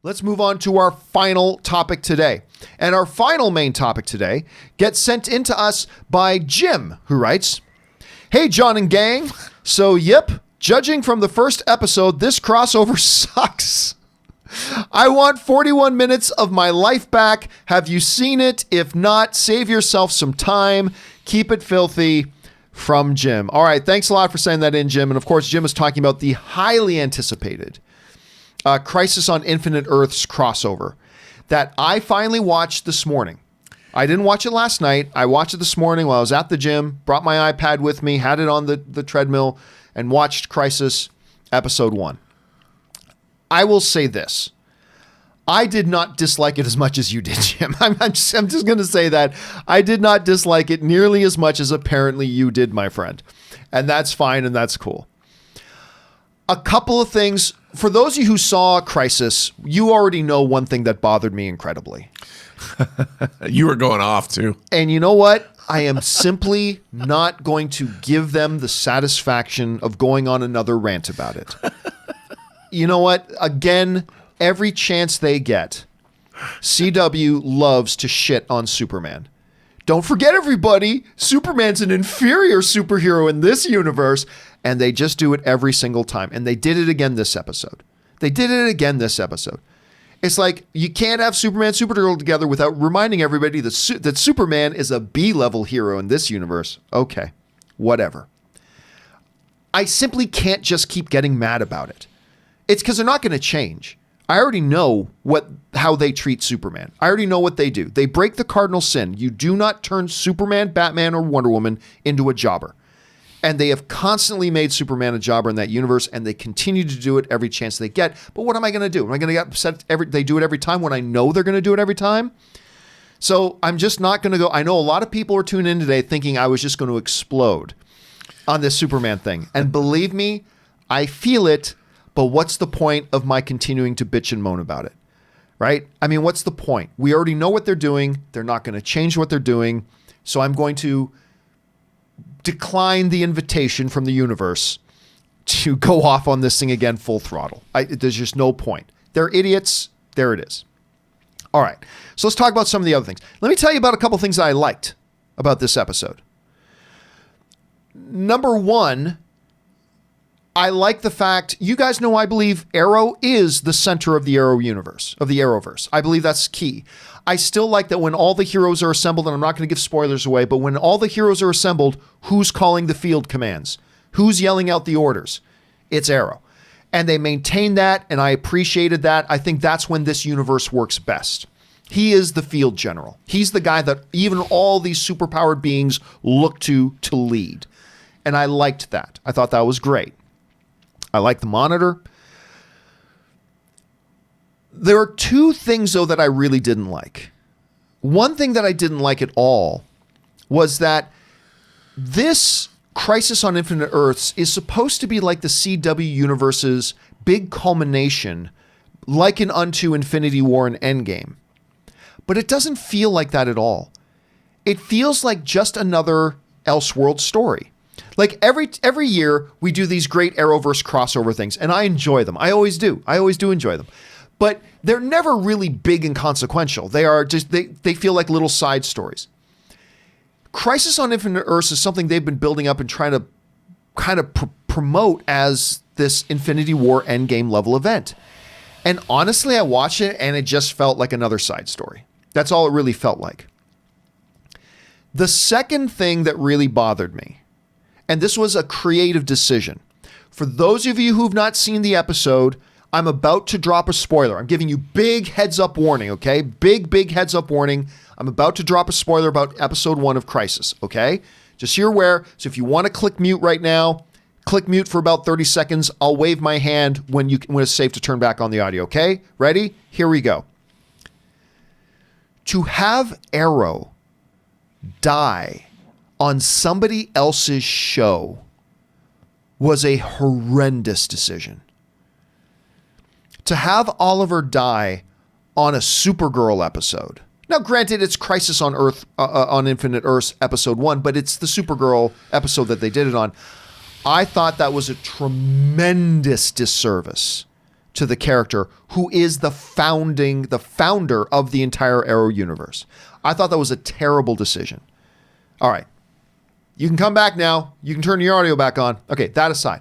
let's move on to our final topic today. And our final main topic today gets sent in to us by Jim, who writes, "Hey, John and gang. So, yep, judging from the first episode, this crossover sucks. I want 41 minutes of my life back. Have you seen it? If not, save yourself some time. Keep it filthy." From Jim. All right, thanks a lot for sending that in, Jim. And of course, Jim is talking about the highly anticipated Crisis on Infinite Earths crossover that I finally watched this morning. I didn't watch it last night. I watched it this morning while I was at the gym, brought my iPad with me, had it on the treadmill, and watched Crisis Episode 1. I will say this. I did not dislike it as much as you did, Jim. I'm just going to say that. I did not dislike it nearly as much as apparently you did, my friend. And that's fine and that's cool. A couple of things. For those of you who saw Crisis, you already know one thing that bothered me incredibly. You were going off too. And you know what? I am simply not going to give them the satisfaction of going on another rant about it. You know what? Again, every chance they get, CW loves to shit on Superman. Don't forget, everybody, Superman's an inferior superhero in this universe, and they just do it every single time. And they did it again this episode. It's like, you can't have Superman and Supergirl together without reminding everybody that Superman is a B-level hero in this universe. Okay, whatever. I simply can't just keep getting mad about it. It's because they're not going to change. I already know how they treat Superman. I already know what they do. They break the cardinal sin. You do not turn Superman, Batman, or Wonder Woman into a jobber. And they have constantly made Superman a jobber in that universe, and they continue to do it every chance they get. But what am I going to do? Am I going to get upset they do it every time when I know they're going to do it every time? So I'm just not going to go. I know a lot of people are tuning in today thinking I was just going to explode on this Superman thing. And believe me, I feel it. But what's the point of my continuing to bitch and moan about it, right? I mean, what's the point? We already know what they're doing. They're not going to change what they're doing. So I'm going to decline the invitation from the universe to go off on this thing again full throttle. There's just no point. They're idiots. There it is. All right. So let's talk about some of the other things. Let me tell you about a couple things that I liked about this episode. Number one, I like the fact, you guys know I believe Arrow is the center of the Arrow universe, of the Arrowverse. I believe that's key. I still like that when all the heroes are assembled, and I'm not going to give spoilers away, but when all the heroes are assembled, who's calling the field commands? Who's yelling out the orders? It's Arrow. And they maintain that, and I appreciated that. I think that's when this universe works best. He is the field general. He's the guy that even all these superpowered beings look to lead. And I liked that. I thought that was great. I like the Monitor. There are two things, though, that I really didn't like. One thing that I didn't like at all was that this Crisis on Infinite Earths is supposed to be like the CW universe's big culmination, likened unto Infinity War and Endgame. But it doesn't feel like that at all. It feels like just another Elseworld story. Like every year we do these great Arrowverse crossover things, and I enjoy them. I always do. I always do enjoy them. But they're never really big and consequential. They are just, they feel like little side stories. Crisis on Infinite Earths is something they've been building up and trying to kind of promote as this Infinity War Endgame level event. And honestly, I watched it and it just felt like another side story. That's all it really felt like. The second thing that really bothered me, and this was a creative decision. For those of you who've not seen the episode, I'm about to drop a spoiler. I'm giving you big heads up warning, okay? Big heads up warning. I'm about to drop a spoiler about episode 1 of Crisis, okay? Just so you're aware. So if you want to click mute right now, click mute for about 30 seconds. I'll wave my hand when it's safe to turn back on the audio, okay? Ready? Here we go. To have Arrow die on somebody else's show was a horrendous decision. To have Oliver die on a Supergirl episode. Now, granted, it's Crisis on Earth, on Infinite Earths episode 1, but it's the Supergirl episode that they did it on. I thought that was a tremendous disservice to the character who is the founder of the entire Arrow universe. I thought that was a terrible decision. All right. You can come back now. You can turn your audio back on. Okay, that aside.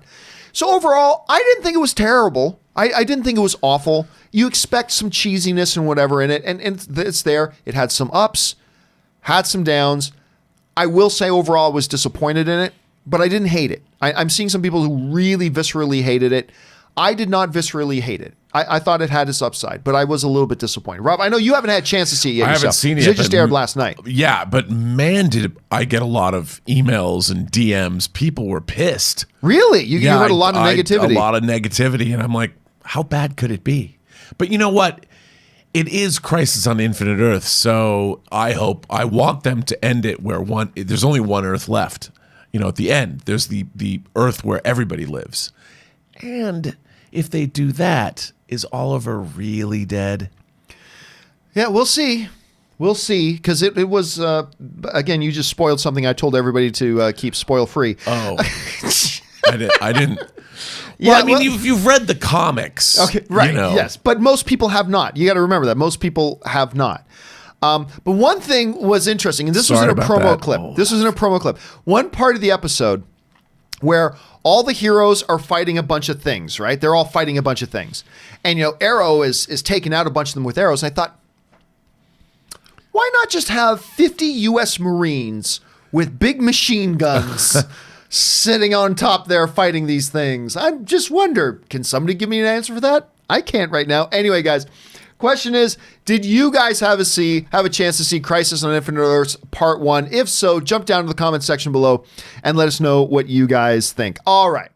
So overall, I didn't think it was terrible. I didn't think it was awful. You expect some cheesiness and whatever in it, and it's there. It had some ups, had some downs. I will say overall I was disappointed in it, but I didn't hate it. I'm seeing some people who really viscerally hated it. I did not viscerally hate it. I thought it had its upside, but I was a little bit disappointed. Rob, I know you haven't had a chance to see it yet. I haven't seen it yet. It yet. just aired last night. Yeah, but man, did I get a lot of emails and DMs. People were pissed. Really? You heard a lot of negativity. A lot of negativity, and I'm like, how bad could it be? But you know what? It is Crisis on Infinite Earth, so I want them to end it where there's only one Earth left. You know, at the end, there's the Earth where everybody lives. And if they do that, is Oliver really dead? Yeah, we'll see. We'll see, because it was, again, you just spoiled something I told everybody to keep spoil-free. Oh, I didn't. Yeah, well, I mean, you've read the comics. Okay, right, you know. yes. But most people have not. You got to remember that. Most people have not. But one thing was interesting, and this was in a promo clip. Oh. This was in a promo clip. One part of the episode where all the heroes are fighting a bunch of things, right? They're all fighting a bunch of things. And, Arrow is taking out a bunch of them with arrows. And I thought, why not just have 50 U.S. Marines with big machine guns sitting on top there fighting these things? I just wonder, can somebody give me an answer for that? I can't right now. Anyway, guys, question is, did you guys have a chance to see Crisis on Infinite Earths Part 1? If so, jump down to the comment section below and let us know what you guys think. All right.